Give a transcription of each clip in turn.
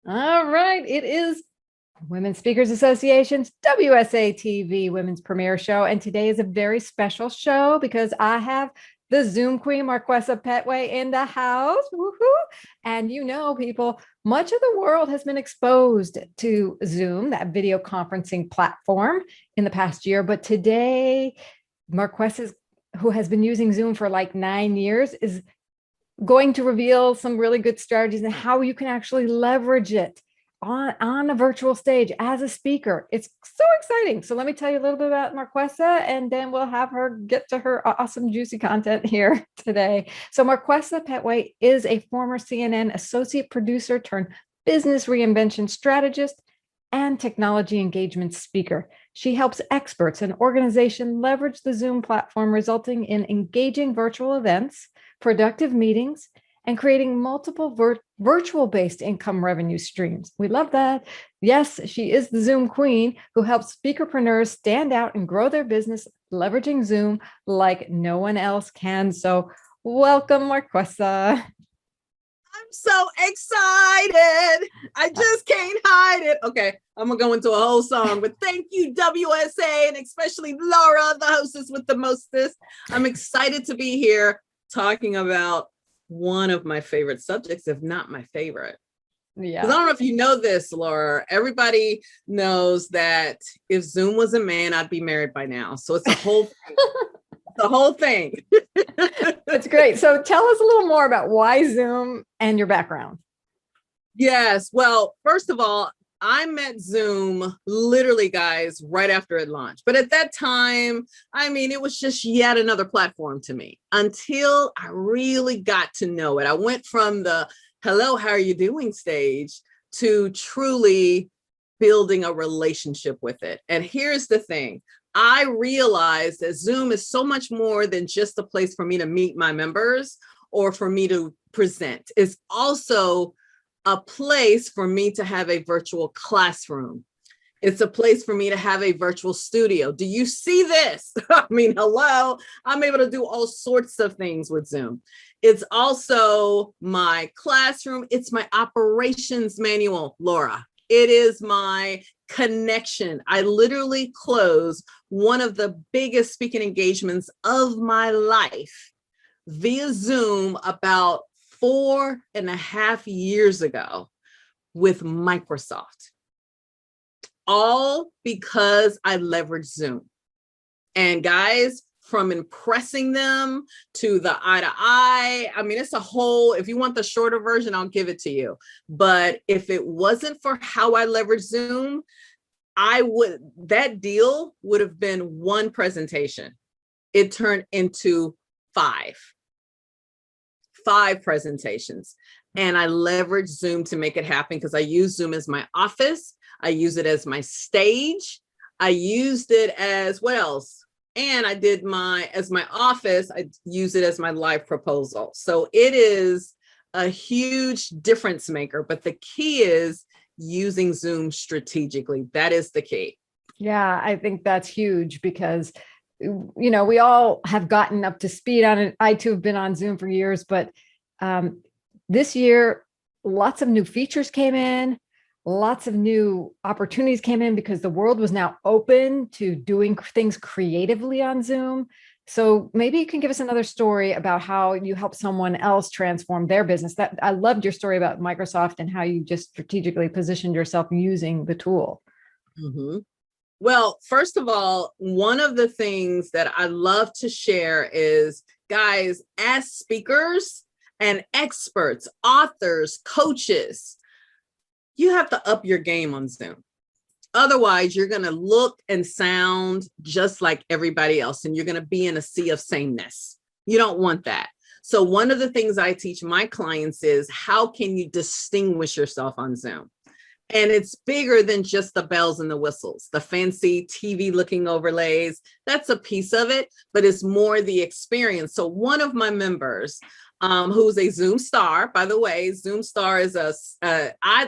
All right. It is Women Speakers Association's WSA-TV Women's Premiere Show. And today is a very special show because I have the Zoom Queen Marquesa Pettway in the house. Woohoo. And people, much of the world has been exposed to Zoom, that video conferencing platform, in the past year. But today, Marquesa, who has been using Zoom for like 9 years, is going to reveal some really good strategies and how you can actually leverage it on a virtual stage as a speaker. It's so exciting. So let me tell you a little bit about Marquesa, and then we'll have her get to her awesome, juicy content here today. So Marquesa Pettway is a former CNN associate producer turned business reinvention strategist and technology engagement speaker. She helps experts and organizations leverage the Zoom platform, resulting in engaging virtual events, productive meetings, and creating multiple virtual-based income revenue streams. We love that. Yes, she is the Zoom queen who helps speakerpreneurs stand out and grow their business, leveraging Zoom like no one else can. So welcome, Marquesa. I'm so excited. I just can't hide it. Okay, I'm gonna go into a whole song, but thank you, WSA, and especially Laura, the hostess with the mostest. I'm excited to be here talking about one of my favorite subjects, if not my favorite. Yeah. I don't know if you know this, Laura. Everybody knows that if Zoom was a man, I'd be married by now. So it's a whole thing. The whole thing. That's great. So tell us a little more about why Zoom and your background. Yes. Well, first of all, I met Zoom literally, guys, right after it launched. But at that time, it was just yet another platform to me until I really got to know it. I went from the hello, how are you doing stage to truly building a relationship with it. And here's the thing. I realized that Zoom is so much more than just a place for me to meet my members or for me to present. It's also a place for me to have a virtual classroom. It's a place for me to have a virtual studio. Do you see this? Hello, I'm able to do all sorts of things with Zoom. It's also my classroom. It's my operations manual, Laura. It is my connection. I literally closed one of the biggest speaking engagements of my life via Zoom about 4.5 years ago with Microsoft, all because I leveraged Zoom. And guys, from impressing them to the eye to eye, it's a whole, if you want the shorter version, I'll give it to you. But if it wasn't for how I leveraged Zoom, that deal would have been one presentation. It turned into five presentations. And I leveraged Zoom to make it happen because I use Zoom as my office. I use it as my stage. I used it as what else? And I did as my office, I use it as my live proposal. So it is a huge difference maker, but the key is using Zoom strategically. That is the key. Yeah, I think that's huge because we all have gotten up to speed on it. I too have been on Zoom for years, but this year, lots of new features came in, lots of new opportunities came in because the world was now open to doing things creatively on Zoom. So maybe you can give us another story about how you help someone else transform their business. That I loved your story about Microsoft and how you just strategically positioned yourself using the tool. Mm-hmm. Well, first of all, one of the things that I love to share is, guys, as speakers and experts, authors, coaches, you have to up your game on Zoom. Otherwise, you're going to look and sound just like everybody else, and you're going to be in a sea of sameness. You don't want that. So one of the things I teach my clients is, how can you distinguish yourself on Zoom? And it's bigger than just the bells and the whistles, the fancy TV looking overlays. That's a piece of it, but it's more the experience. So one of my members, who's a Zoom star. By the way, Zoom star is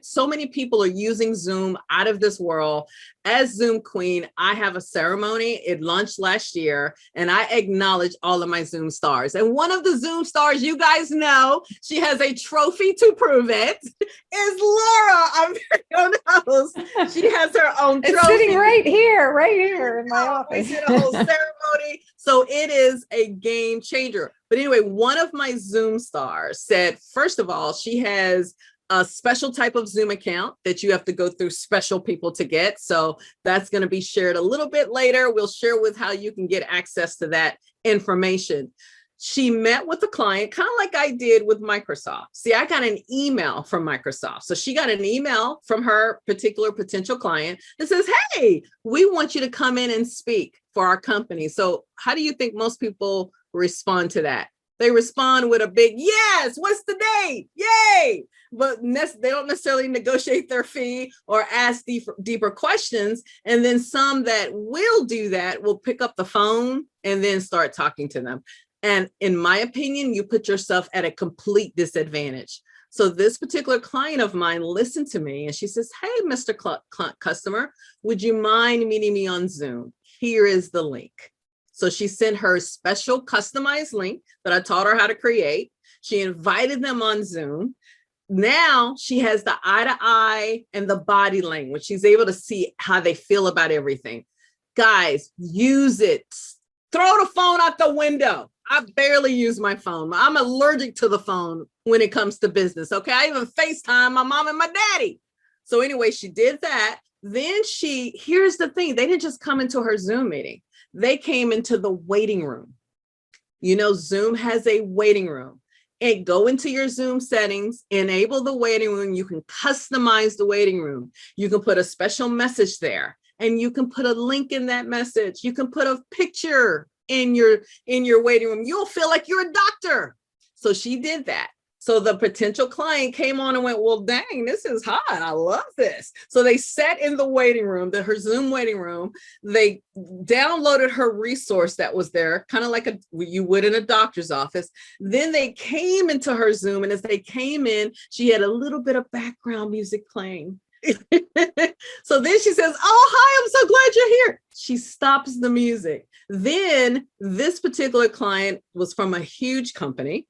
so many people are using Zoom out of this world. As Zoom Queen, I have a ceremony. It launched last year, and I acknowledge all of my Zoom stars. And one of the Zoom stars, you guys know, she has a trophy to prove it, is Laura, our very own host. She has her own trophy. It's sitting right here in my office. We did a whole ceremony. So it is a game changer. But anyway, one of my Zoom stars said, first of all, she has a special type of Zoom account that you have to go through special people to get. So that's going to be shared a little bit later. We'll share with how you can get access to that information. She met with the client, kind of like I did with Microsoft. See, I got an email from Microsoft. So she got an email from her particular potential client that says, hey, we want you to come in and speak for our company. So how do you think most people respond to that? They respond with a big yes. What's the date? Yay. But they don't necessarily negotiate their fee or ask deeper questions. And then some that will do that will pick up the phone and then start talking to them. And in my opinion, you put yourself at a complete disadvantage. So this particular client of mine listened to me and she says, hey, Mr. Customer, would you mind meeting me on Zoom? Here is the link. So she sent her a special customized link that I taught her how to create. She invited them on Zoom. Now she has the eye to eye and the body language. She's able to see how they feel about everything. Guys, use it. Throw the phone out the window. I barely use my phone. I'm allergic to the phone when it comes to business. Okay. I even FaceTime my mom and my daddy. So anyway, she did that. Then here's the thing. They didn't just come into her Zoom meeting. They came into the waiting room. You know, Zoom has a waiting room. And go into your Zoom settings, enable the waiting room. You can customize the waiting room. You can put a special message there and you can put a link in that message. You can put a picture in your waiting room. You'll feel like you're a doctor. So she did that. So the potential client came on and went, well, dang, this is hot. I love this. So they sat in the waiting room, her Zoom waiting room. They downloaded her resource that was there, kind of like you would in a doctor's office. Then they came into her Zoom. And as they came in, she had a little bit of background music playing. So then she says, oh, hi, I'm so glad you're here. She stops the music. Then this particular client was from a huge company.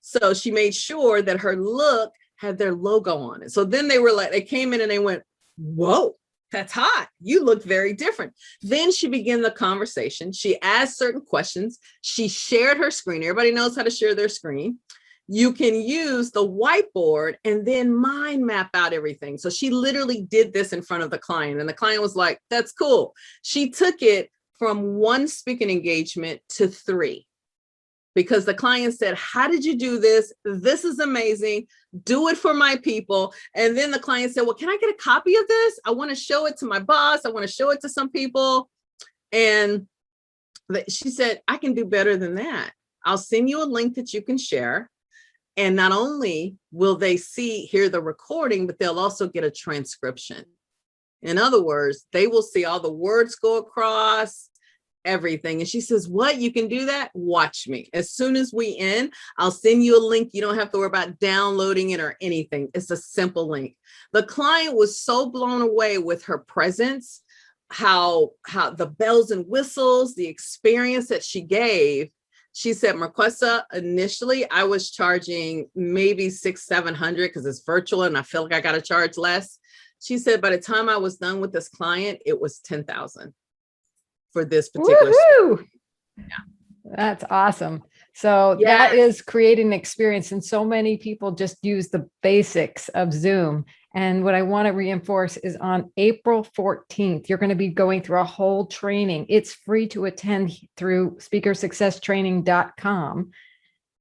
So she made sure that her look had their logo on it. So then they came in and they went, whoa, that's hot. You look very different. Then she began the conversation. She asked certain questions. She shared her screen. Everybody knows how to share their screen. You can use the whiteboard and then mind map out everything. So she literally did this in front of the client and the client was like, that's cool. She took it from 1 speaking engagement to 3. Because the client said, how did you do this? This is amazing. Do it for my people. And then the client said, well, can I get a copy of this? I want to show it to my boss. I want to show it to some people. And she said, I can do better than that. I'll send you a link that you can share. And not only will they hear the recording, but they'll also get a transcription. In other words, they will see all the words go across, everything. And she says, what, you can do that? Watch me. As soon as we end, I'll send you a link. You don't have to worry about downloading it or anything. It's a simple link. The client was so blown away with her presence, how the bells and whistles, the experience that she gave. She said, Marquesa, initially I was charging maybe $600-700 because it's virtual and I feel like I got to charge less. She said, by the time I was done with this client, it was $10,000. For this particular story. Yeah. That's awesome. So that is creating an experience. And so many people just use the basics of Zoom. And what I want to reinforce is on April 14th, you're going to be going through a whole training. It's free to attend through speakersuccesstraining.com.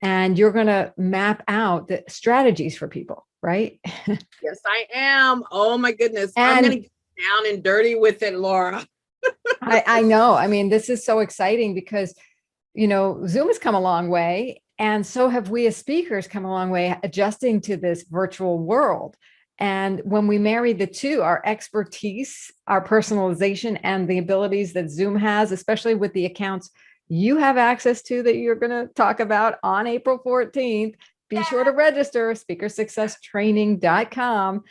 And you're going to map out the strategies for people, right? Yes, I am. Oh my goodness. I'm going to get down and dirty with it, Laura. I know. I mean, this is so exciting because, you know, Zoom has come a long way. And so have we as speakers come a long way adjusting to this virtual world. And when we marry the two, our expertise, our personalization, and the abilities that Zoom has, especially with the accounts you have access to that you're going to talk about on April 14th. Be sure to register, speakersuccesstraining.com.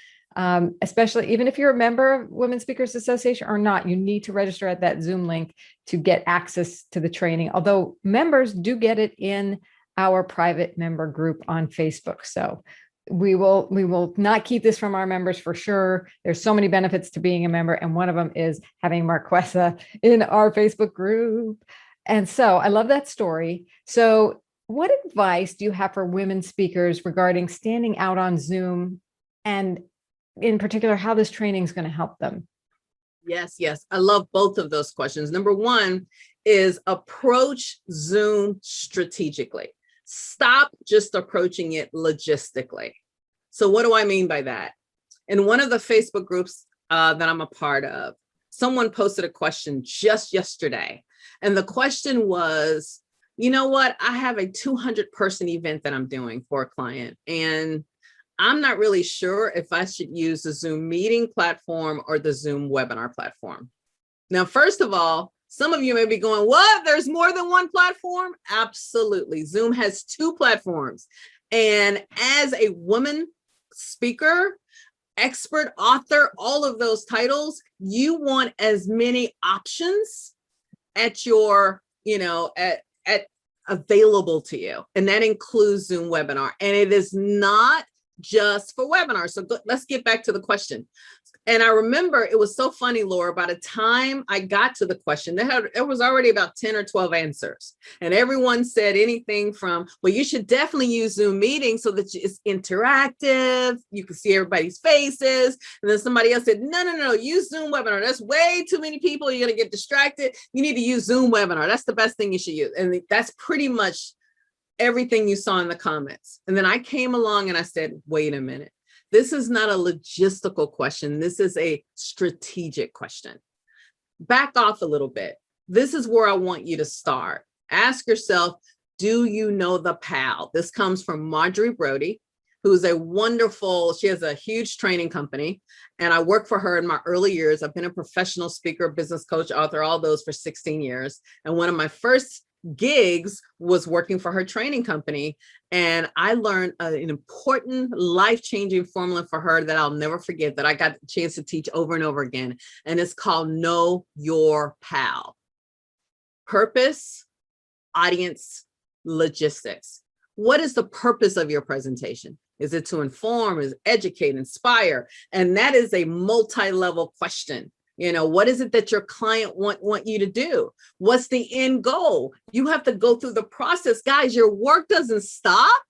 Especially even if you're a member of Women Speakers Association or not, you need to register at that Zoom link to get access to the training. Although members do get it in our private member group on Facebook. So we will not keep this from our members for sure. There's so many benefits to being a member, and one of them is having Marquesa in our Facebook group. And so I love that story. So what advice do you have for women speakers regarding standing out on Zoom, and in particular, how this training is going to help them? Yes. I love both of those questions. Number one is approach Zoom strategically. Stop just approaching it logistically. So what do I mean by that? In one of the Facebook groups that I'm a part of, someone posted a question just yesterday. And the question was, you know what? I have a 200-person event that I'm doing for a client, and I'm not really sure if I should use the Zoom meeting platform or the Zoom webinar platform. Now, first of all, some of you may be going, what? There's more than one platform? Absolutely. Zoom has 2 platforms. And as a woman speaker, expert, author, all of those titles, you want as many options at your, at available to you. And that includes Zoom webinar. And it is not just for webinars. So let's get back to the question. And I remember it was so funny, Laura, by the time I got to the question, there was already about 10 or 12 answers. And everyone said anything from, well, you should definitely use Zoom meetings so that it's interactive. You can see everybody's faces. And then somebody else said, no, use Zoom webinar. That's way too many people. You're going to get distracted. You need to use Zoom webinar. That's the best thing you should use. And that's pretty much everything you saw in the comments. And then I came along and I said, wait a minute. This is not a logistical question. This is a strategic question. Back off a little bit. This is where I want you to start. Ask yourself, do you know the PAL? This comes from Marjorie Brody, who's she has a huge training company. And I worked for her in my early years. I've been a professional speaker, business coach, author, all those for 16 years. And one of my first gigs was working for her training company. And I learned an important life-changing formula for her that I'll never forget, that I got the chance to teach over and over again. And it's called Know Your PAL. Purpose, audience, logistics. What is the purpose of your presentation? Is it to inform, is educate, inspire? And that is a multi-level question. What is it that your client want you to do? What's the end goal? You have to go through the process. Guys, your work doesn't stop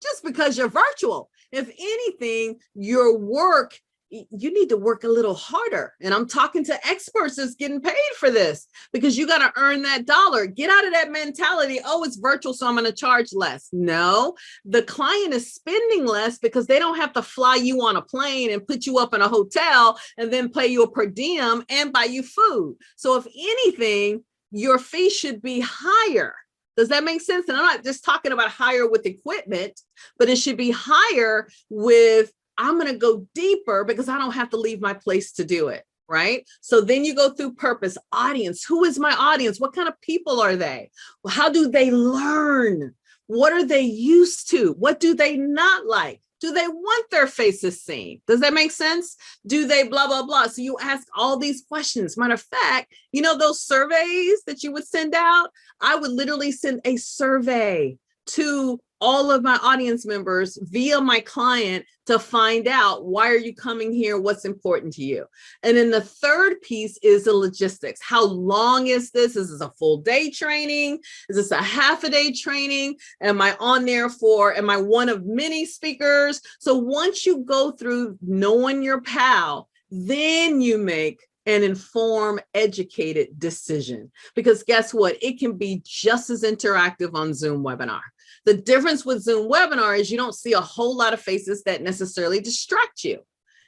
just because you're virtual. If anything, your work, you need to work a little harder. And I'm talking to experts that's getting paid for this, because you got to earn that dollar. Get out of that mentality. Oh, it's virtual, so I'm going to charge less. No, the client is spending less because they don't have to fly you on a plane and put you up in a hotel and then pay you a per diem and buy you food. So if anything, your fee should be higher. Does that make sense? And I'm not just talking about higher with equipment, but it should be higher with, I'm going to go deeper because I don't have to leave my place to do it, right? So then you go through purpose, audience. Who is my audience? What kind of people are they? How do they learn? What are they used to? What do they not like? Do they want their faces seen? Does that make sense? Do they blah, blah, blah? So you ask all these questions. Matter of fact, those surveys that you would send out, I would literally send a survey to all of my audience members via my client to find out, why are you coming here? What's important to you? And then the third piece is the logistics. How long is this? Is this a full day training? Is this a half a day training? Am I one of many speakers? So once you go through knowing your PAL, then you make an informed, educated decision. Because guess what? It can be just as interactive on Zoom webinar. The difference with Zoom webinar is you don't see a whole lot of faces that necessarily distract you.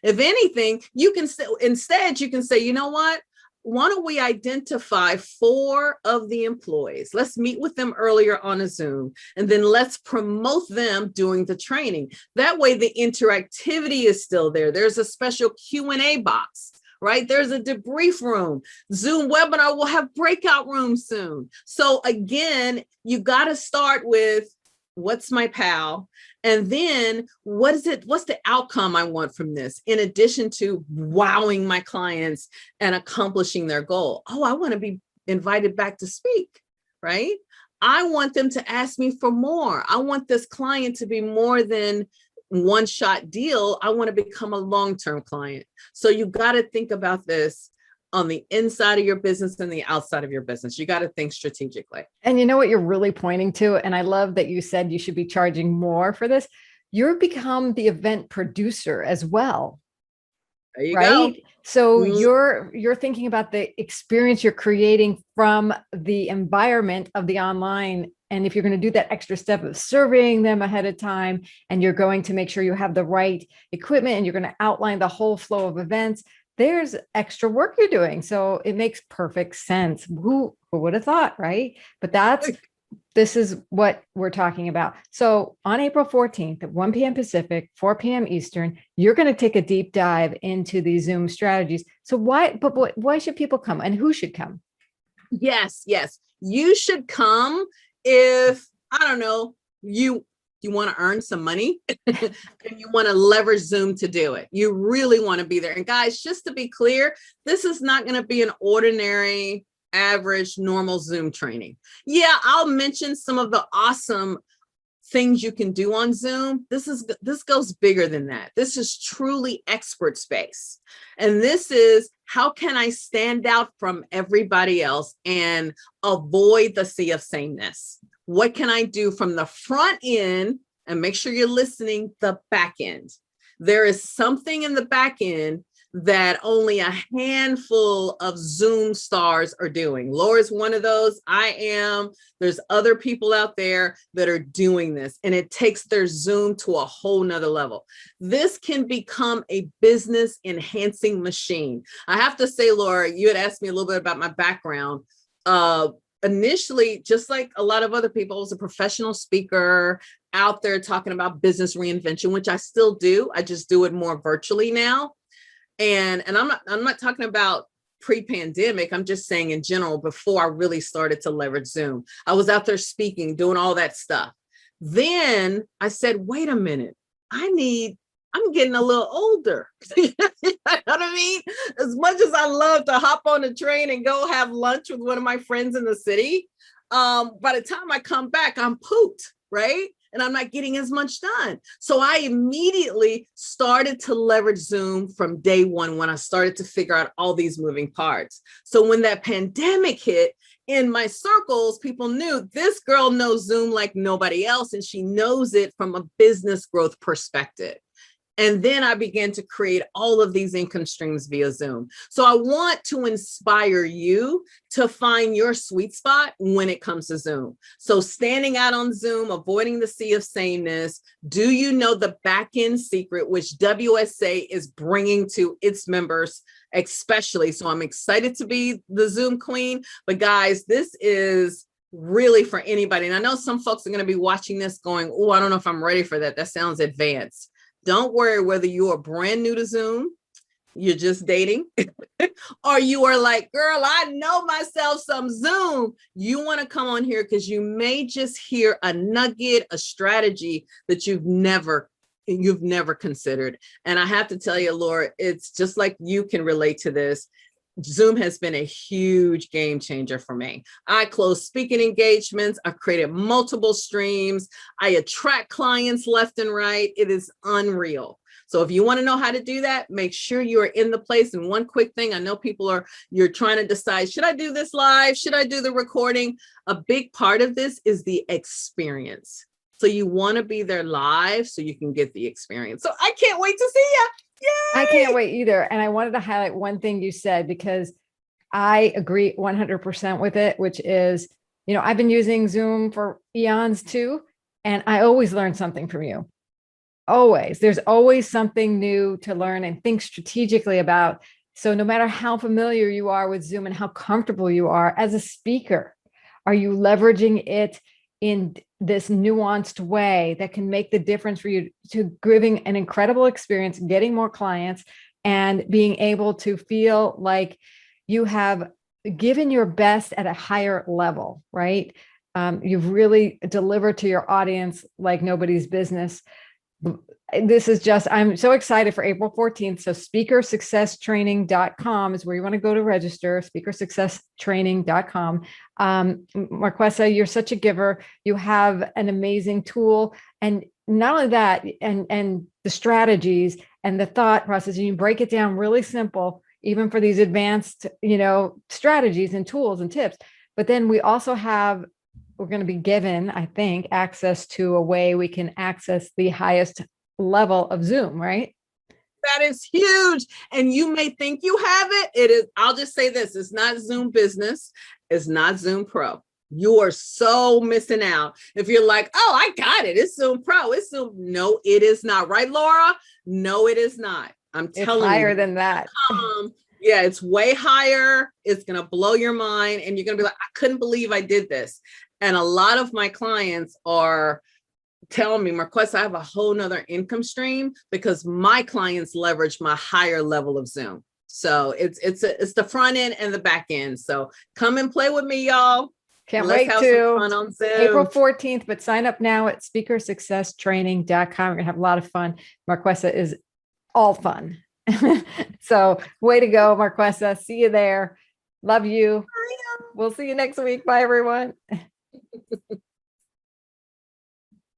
If anything, you can say, you know what? Why don't we identify 4 of the employees? Let's meet with them earlier on a Zoom, and then let's promote them during the training. That way the interactivity is still there. There's a special Q&A box right? There's a debrief room. Zoom webinar will have breakout rooms soon. So again, you got to start with what's my PAL? And then what's the outcome I want from this? In addition to wowing my clients and accomplishing their goal. Oh, I want to be invited back to speak, right? I want them to ask me for more. I want this client to be more than one shot deal. I want to become a long-term client. So you got to think about this on the inside of your business and the outside of your business. You got to think strategically. And you know what you're really pointing to? And I love that you said you should be charging more for this. You're become the event producer as well. There you right? go. So you're thinking about the experience you're creating from the environment of the online. And if you're going to do that extra step of surveying them ahead of time, and you're going to make sure you have the right equipment, and you're going to outline the whole flow of events, there's extra work you're doing. So it makes perfect sense. Who would have thought, right? But this is what we're talking about. So on April 14th at 1 p.m. Pacific, 4 p.m. Eastern, you're going to take a deep dive into these Zoom strategies. So why should people come, and who should come? Yes. You should come if, I don't know, you want to earn some money and you want to leverage Zoom to do it. You really want to be there. And guys, just to be clear, this is not going to be an ordinary, average, normal Zoom training. Yeah, I'll mention some of the awesome things you can do on Zoom. This goes bigger than that. This is truly expert space. And this is, how can I stand out from everybody else and avoid the sea of sameness? What can I do from the front end, and make sure you're listening, the back end? There is something in the back end that only a handful of Zoom stars are doing. Laura's one of those. I am. There's other people out there that are doing this, and it takes their Zoom to a whole nother level. This can become a business enhancing machine. I have to say, Laura, you had asked me a little bit about my background. Initially, just like a lot of other people, I was a professional speaker out there talking about business reinvention, which I still do. I just do it more virtually now. And I'm not talking about pre-pandemic. I'm just saying in general, before I really started to leverage Zoom, I was out there speaking, doing all that stuff. Then I said, wait a minute, I'm getting a little older. You know what I mean? As much as I love to hop on a train and go have lunch with one of my friends in the city, by the time I come back, I'm pooped, right? And I'm not getting as much done. So I immediately started to leverage Zoom from day one, when I started to figure out all these moving parts. So when that pandemic hit, in my circles, people knew this girl knows Zoom like nobody else, and she knows it from a business growth perspective. And then I began to create all of these income streams via Zoom. So I want to inspire you to find your sweet spot when it comes to Zoom. So standing out on Zoom, avoiding the sea of sameness. Do you know the back end secret, which WSA is bringing to its members, especially? So I'm excited to be the Zoom queen. But guys, this is really for anybody. And I know some folks are going to be watching this going, oh, I don't know if I'm ready for that. That sounds advanced. Don't worry whether you are brand new to Zoom, you're just dating, or you are like, girl, I know myself some Zoom. You want to come on here because you may just hear a nugget, a strategy that you've never considered. And I have to tell you, Laura, it's just like you can relate to this. Zoom has been a huge game changer for me. I close speaking engagements. I've created multiple streams. I attract clients left and right. It is unreal. So if you want to know how to do that, make sure you are in the place. And one quick thing, I know you're trying to decide, should I do this live? Should I do the recording? A big part of this is the experience. So you want to be there live so you can get the experience. So I can't wait to see you. Yay! I can't wait either. And I wanted to highlight one thing you said, because I agree 100% with it, which is, I've been using Zoom for eons too. And I always learn something from you. Always. There's always something new to learn and think strategically about. So no matter how familiar you are with Zoom and how comfortable you are as a speaker, are you leveraging it in this nuanced way that can make the difference for you to giving an incredible experience, getting more clients, and being able to feel like you have given your best at a higher level, right? You've really delivered to your audience like nobody's business. This is just, I'm so excited for April 14th. So speakersuccesstraining.com is where you want to go to register, speakersuccesstraining.com. Marquesa, you're such a giver. You have an amazing tool. And not only that, and the strategies and the thought process, and you break it down really simple, even for these advanced, strategies and tools and tips. But then we also have, we're going to be given, I think, access to a way we can access the highest level of Zoom, right? That is huge. And you may think you have it. It is, I'll just say this, it's not Zoom Business. It's not Zoom Pro. You are so missing out. If you're like, oh, I got it. It's Zoom Pro. It's Zoom. No, it is not. Right, Laura? No, it is not. I'm telling you. It's higher than that. Yeah, it's way higher. It's going to blow your mind. And you're going to be like, I couldn't believe I did this. And a lot of my clients are telling me, Marquesa, I have a whole nother income stream because my clients leverage my higher level of Zoom. So it's the front end and the back end. So come and play with me, y'all. Can't Let's wait have to some fun on Zoom. April 14th, but sign up now at speakersuccesstraining.com. We're gonna have a lot of fun. Marquesa is all fun. So way to go, Marquesa. See you there. Love you. We'll see you next week. Bye, everyone.